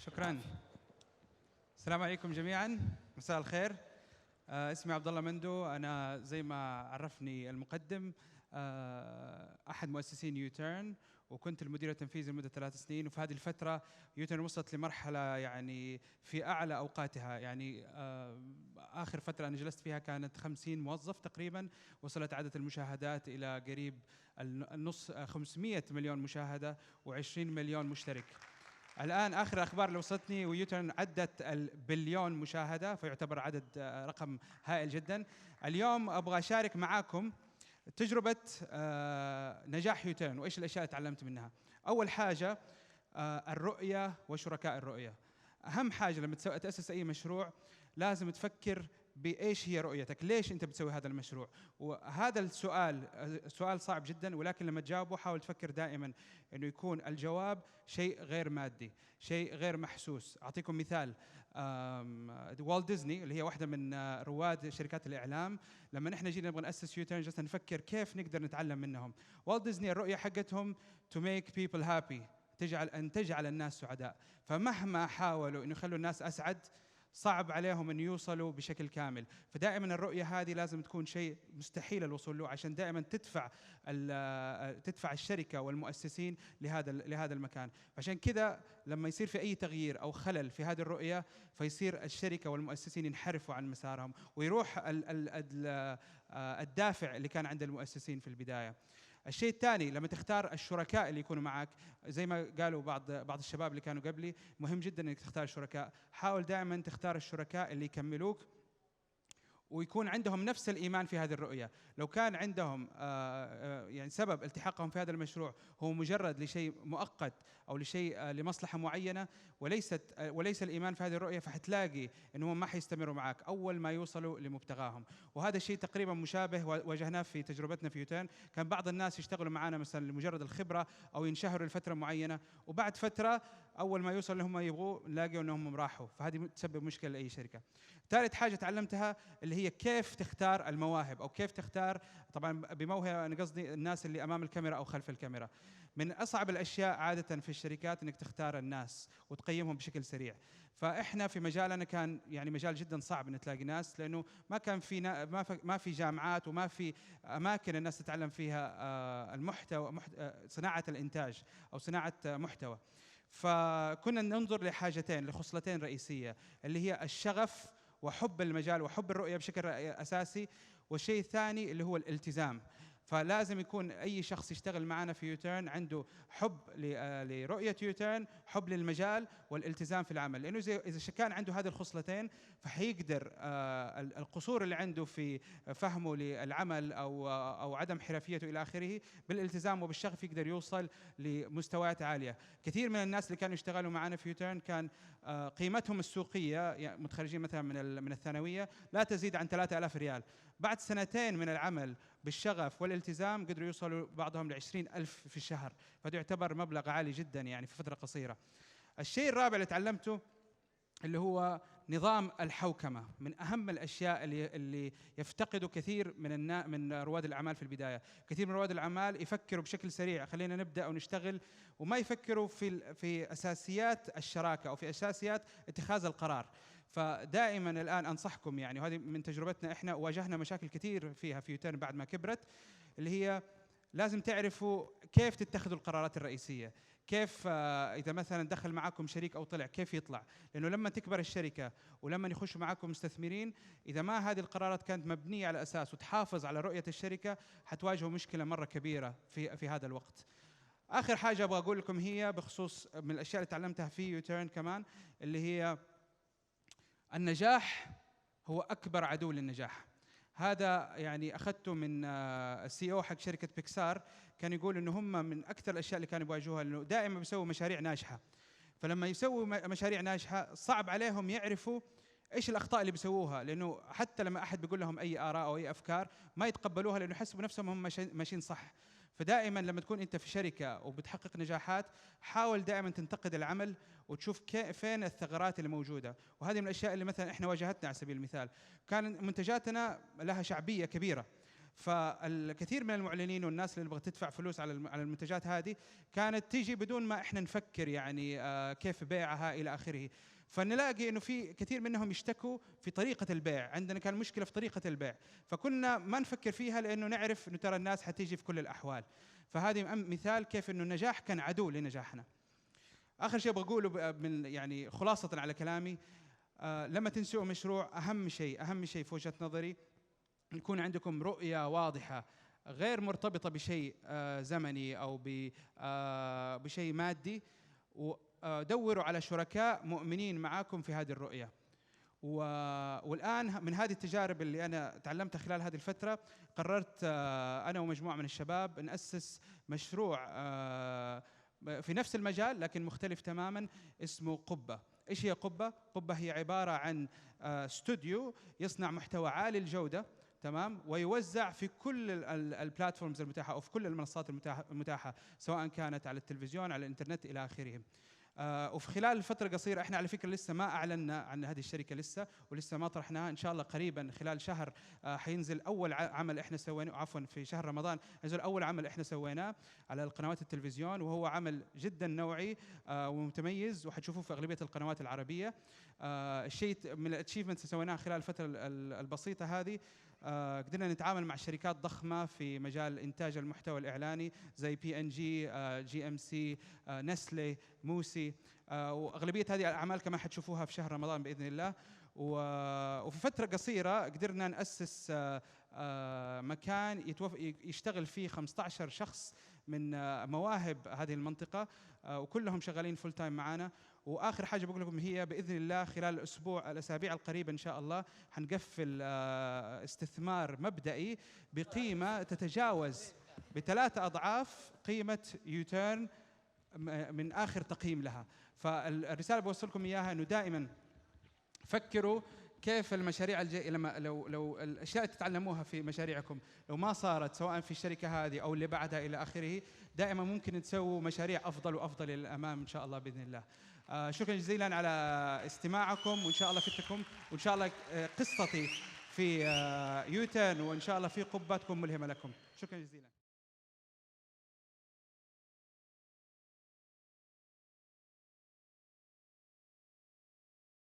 شكرا. السلام عليكم جميعا، مساء الخير. اسمي عبد الله مندو، انا زي ما عرفني المقدم احد مؤسسين يوتيرن، وكنت المدير التنفيذي لمده 3 سنين. وفي هذه الفتره يوتيرن وصلت لمرحله يعني في اعلى اوقاتها، يعني اخر فتره انا جلست فيها كانت 50 موظف تقريبا، وصلت عدد المشاهدات الى قريب النص 500 مليون مشاهده و20 مليون مشترك. الآن آخر الأخبار اللي وصلتني ويوتيرن عدت البليون مشاهدة، فيعتبر عدد رقم هائل جدا. اليوم أبغى أشارك معاكم تجربة نجاح يوتيرن وإيش الأشياء اللي تعلمت منها. أول حاجة الرؤية وشركاء الرؤية. أهم حاجة لما تأسس أي مشروع لازم تفكر بإيش هي رؤيتك، ليش أنت بتسوي هذا المشروع. وهذا السؤال سؤال صعب جدا، ولكن لما تجاوبه حاول تفكر دائما أنه يكون الجواب شيء غير مادي، شيء غير محسوس. أعطيكم مثال، والت ديزني اللي هي واحدة من رواد شركات الإعلام، لما نحن جينا نبغى نأسس يوتيرن جلسنا نفكر كيف نقدر نتعلم منهم. والت ديزني الرؤية حقتهم to make people happy، تجعل الناس سعداء. فمهما حاولوا أن يخلوا الناس أسعد صعب عليهم أن يوصلوا بشكل كامل. فدائما الرؤية هذه لازم تكون شيء مستحيل الوصول له، عشان دائما تدفع الشركة والمؤسسين لهذا المكان. عشان كذا لما يصير في أي تغيير أو خلل في هذه الرؤية فيصير الشركة والمؤسسين ينحرفوا عن مسارهم، ويروح الدافع اللي كان عند المؤسسين في البداية. الشيء الثاني لما تختار الشركاء اللي يكونوا معك، زي ما قالوا بعض الشباب اللي كانوا قبلي، مهم جدا انك تختار شركاء. حاول دائما تختار الشركاء اللي يكملوك ويكون عندهم نفس الإيمان في هذه الرؤية. لو كان عندهم يعني سبب التحاقهم في هذا المشروع هو مجرد لشيء مؤقت أو لشيء لمصلحة معينة وليس الإيمان في هذه الرؤية، فحتلاقي أنهم ما حيستمروا معك أول ما يوصلوا لمبتغاهم. وهذا الشيء تقريبا مشابه واجهناه في تجربتنا في يوتيرن. كان بعض الناس يشتغلوا معنا مثلا لمجرد الخبرة أو ينشهروا لفترة معينة، وبعد فترة أول ما يوصل اللي هم يبغوه نلاقي أنهم راحوا، فهذه تسبب مشكلة لأي شركة. ثالث حاجة تعلمتها اللي هي كيف تختار المواهب، أو كيف تختار، طبعا بموهبة أنا قصدي الناس اللي أمام الكاميرا أو خلف الكاميرا. من أصعب الأشياء عادة في الشركات أنك تختار الناس وتقيمهم بشكل سريع. فإحنا في مجالنا كان يعني مجال جدا صعب أن تلاقي ناس، لأنه ما كان في ما في جامعات وما في أماكن الناس تتعلم فيها المحتوى، صناعة الإنتاج أو صناعة محتوى. فكنا ننظر لحاجتين، لخصلتين رئيسية، اللي هي الشغف وحب المجال وحب الرؤية بشكل أساسي، والشيء الثاني اللي هو الالتزام. فلازم يكون أي شخص يشتغل معنا في يوتيرن عنده حب لرؤية يوتيرن، حب للمجال والالتزام في العمل. لأنه إذا كان عنده هذه الخصلتين فحيقدر القصور اللي عنده في فهمه للعمل أو عدم حرفيته إلى آخره بالالتزام وبالشغف يقدر يوصل لمستويات عالية. كثير من الناس اللي كانوا يشتغلوا معنا في يوتيرن كان قيمتهم السوقية، يعني متخرجين مثلا من الثانوية، لا تزيد عن 3000 ريال. بعد سنتين من العمل بالشغف والالتزام قدروا يوصلوا بعضهم ل20,000 في الشهر، فده يعتبر مبلغ عالي جدا يعني في فترة قصيرة. الشيء الرابع اللي تعلمته اللي هو نظام الحوكمة. من أهم الأشياء اللي يفتقده كثير من رواد الأعمال في البداية. كثير من رواد الأعمال يفكروا بشكل سريع، خلينا نبدأ ونشتغل، وما يفكروا في أساسيات الشراكة أو في أساسيات اتخاذ القرار. فدائما الآن أنصحكم، يعني وهذه من تجربتنا إحنا، واجهنا مشاكل كثير فيها في يوتيرن بعد ما كبرت، اللي هي لازم تعرفوا كيف تتخذوا القرارات الرئيسية. كيف إذا مثلا دخل معكم شريك أو طلع كيف يطلع، لأنه لما تكبر الشركة ولما يخشوا معكم مستثمرين، إذا ما هذه القرارات كانت مبنية على أساس وتحافظ على رؤية الشركة حتواجهوا مشكلة مرة كبيرة في هذا الوقت. آخر حاجة أبغى أقول لكم هي بخصوص من الأشياء اللي تعلمتها في يوتيرن كمان، اللي هي النجاح هو أكبر عدو للنجاح. هذا يعني أخذته من السي او حق شركة بيكسار، كان يقول إنه هم من أكثر الأشياء اللي كانوا يواجهوها إنه دائما بيسووا مشاريع ناجحة. فلما يسووا مشاريع ناجحة صعب عليهم يعرفوا إيش الأخطاء اللي بيسووها، لأنه حتى لما أحد بيقول لهم أي آراء أو أي أفكار ما يتقبلوها، لأنه يحسبوا نفسهم هم ماشيين صح. فدائما لما تكون أنت في شركة وبتحقق نجاحات حاول دائما تنتقد العمل وتشوف فين الثغرات اللي موجودة. وهذه من الأشياء اللي مثلا إحنا واجهتنا. على سبيل المثال كان منتجاتنا لها شعبية كبيرة، فالكثير من المعلنين والناس اللي بغت تدفع فلوس على المنتجات هذه كانت تيجي بدون ما احنا نفكر يعني كيف بيعها الى اخره. فنلاقي انه في كثير منهم يشتكوا في طريقه البيع، عندنا كان مشكله في طريقه البيع، فكنا ما نفكر فيها لانه نعرف انه ترى الناس حتيجي في كل الاحوال. فهذه مثال كيف انه النجاح كان عدو لنجاحنا. اخر شيء بقوله من يعني خلاصه على كلامي، لما تنشئوا مشروع اهم شيء في وجهه نظري يكون عندكم رؤيه واضحه غير مرتبطه بشيء زمني او بشيء مادي، ودوروا على شركاء مؤمنين معاكم في هذه الرؤيه. والآن من هذه التجارب اللي أنا تعلمتها خلال هذه الفترة قررت أنا ومجموعة من الشباب نأسس مشروع في نفس المجال لكن مختلف تماما، اسمه قبة. إيش هي قبة؟ قبة هي عبارة عن استوديو يصنع محتوى عالي الجودة، تمام، ويوزع في كل البلاتفورمز المتاحة أو في كل المنصات المتاحة، سواء كانت على التلفزيون على الإنترنت إلى آخره. وفي خلال فترة قصيرة، احنا على فكرة لسه ما اعلنا عن هذه الشركة لسه، ولسه ما طرحناها، ان شاء الله قريبا خلال شهر حينزل اول عمل احنا سويناه، عفوا في شهر رمضان ينزل اول عمل احنا سويناه على القنوات التلفزيون، وهو عمل جدا نوعي ومتميز وحتشوفوه في اغلبية القنوات العربية. الشيء من الاتشيفمنتس اللي سويناها خلال الفترة البسيطة هذه، قدرنا نتعامل مع شركات ضخمة في مجال إنتاج المحتوى الإعلاني زي PNG، GMC، نسلي، موسي، وأغلبية هذه الأعمال كمان حتشوفوها في شهر رمضان بإذن الله. وفي فترة قصيرة قدرنا نأسس مكان يشتغل فيه 15 شخص من مواهب هذه المنطقة، وكلهم شغالين فول تايم معنا. واخر حاجه بقول لكم هي باذن الله خلال الاسابيع القريبه ان شاء الله حنقفل استثمار مبدئي بقيمه تتجاوز ب3 أضعاف قيمه يوتيرن من اخر تقييم لها. فالرساله بوصل لكم اياها انه دائما فكروا كيف المشاريع لما لو الاشياء تتعلموها في مشاريعكم لو ما صارت سواء في الشركه هذه او اللي بعدها الى اخره، دائما ممكن تسووا مشاريع افضل وافضل الى الامام ان شاء الله باذن الله. شكرا جزيلا على استماعكم، وان شاء الله فدتكم، وان شاء الله قصتي في يوتيرن وان شاء الله في قبة تكون ملهمه لكم. شكرا جزيلا.